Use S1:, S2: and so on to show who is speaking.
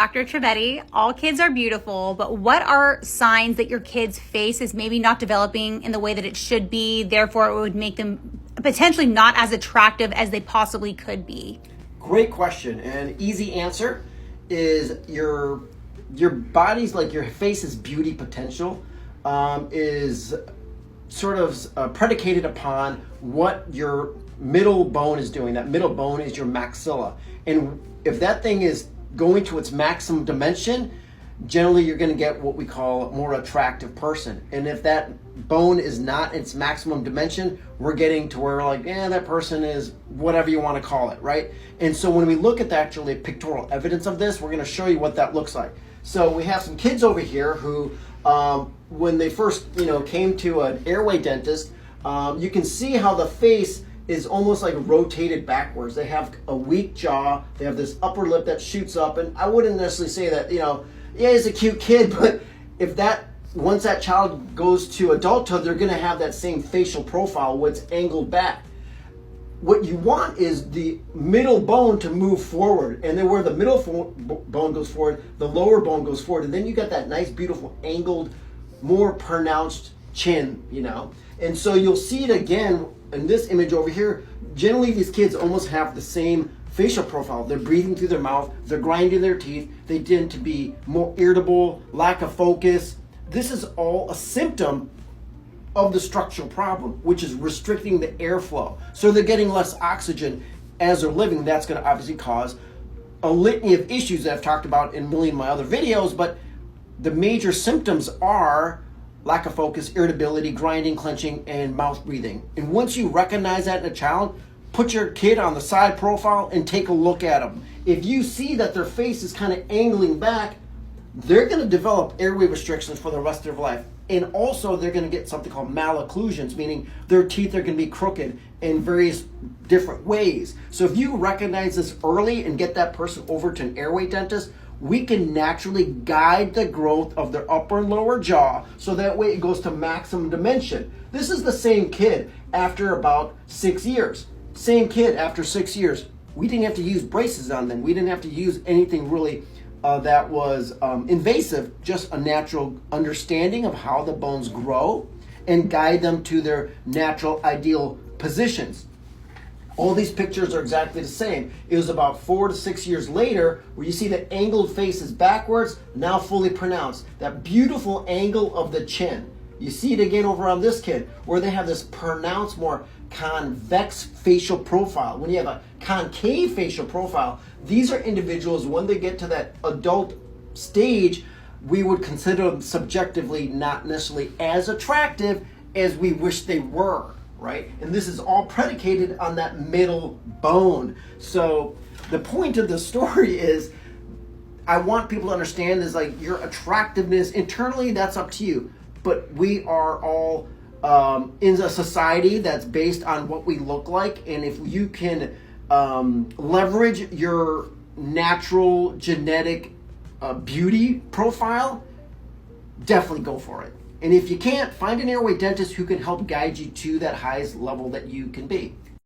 S1: Dr. Trivedi, all kids are beautiful, but what are signs that your kid's face is maybe not developing in the way that it should be, therefore it would make them potentially not as attractive as they possibly could be?
S2: Great question, and easy answer is your body's, like your face's beauty potential is sort of predicated upon what your middle bone is doing. That middle bone is your maxilla, and if that thing is going to its maximum dimension, generally you're going to get what we call a more attractive person. And if that bone is not its maximum dimension, we're getting to where like, that person is whatever you want to call it, right? And so when we look at the actually pictorial evidence of this, we're going to show you what that looks like. So we have some kids over here who, when they first came to an airway dentist, you can see how the face is almost like rotated backwards. They have a weak jaw. They have this upper lip that shoots up. And I wouldn't necessarily say that, he's a cute kid, but once that child goes to adulthood, they're going to have that same facial profile where it's angled back. What you want is the middle bone to move forward. And then where the middle bone goes forward, the lower bone goes forward. And then you got that nice, beautiful, angled, more pronounced chin, And so you'll see it again in this image over here. Generally, these kids almost have the same facial profile. They're breathing through their mouth, they're grinding their teeth, they tend to be more irritable, lack of focus. This is all a symptom of the structural problem, which is restricting the airflow. So they're getting less oxygen as they're living. That's going to obviously cause a litany of issues that I've talked about in a million of my other videos, but the major symptoms are lack of focus, irritability, grinding, clenching, and mouth breathing. And once you recognize that in a child, put your kid on the side profile and take a look at them. If you see that their face is kind of angling back, they're going to develop airway restrictions for the rest of their life. And also they're going to get something called malocclusions, meaning their teeth are going to be crooked in various different ways. So if you recognize this early and get that person over to an airway dentist, we can naturally guide the growth of their upper and lower jaw so that way it goes to maximum dimension. This is the same kid after about 6 years. Same kid after 6 years. We didn't have to use braces on them. We didn't have to use anything really that was invasive, just a natural understanding of how the bones grow and guide them to their natural ideal positions. All these pictures are exactly the same. It was about 4 to 6 years later where you see the angled face is backwards, now fully pronounced. That beautiful angle of the chin. You see it again over on this kid where they have this pronounced, more convex facial profile. When you have a concave facial profile, these are individuals, when they get to that adult stage, we would consider them subjectively not necessarily as attractive as we wish they were. Right? And this is all predicated on that middle bone. So the point of the story is, I want people to understand is like your attractiveness internally, that's up to you. But we are all in a society that's based on what we look like. And if you can leverage your natural genetic beauty profile, definitely go for it. And if you can't, find an airway dentist who can help guide you to that highest level that you can be.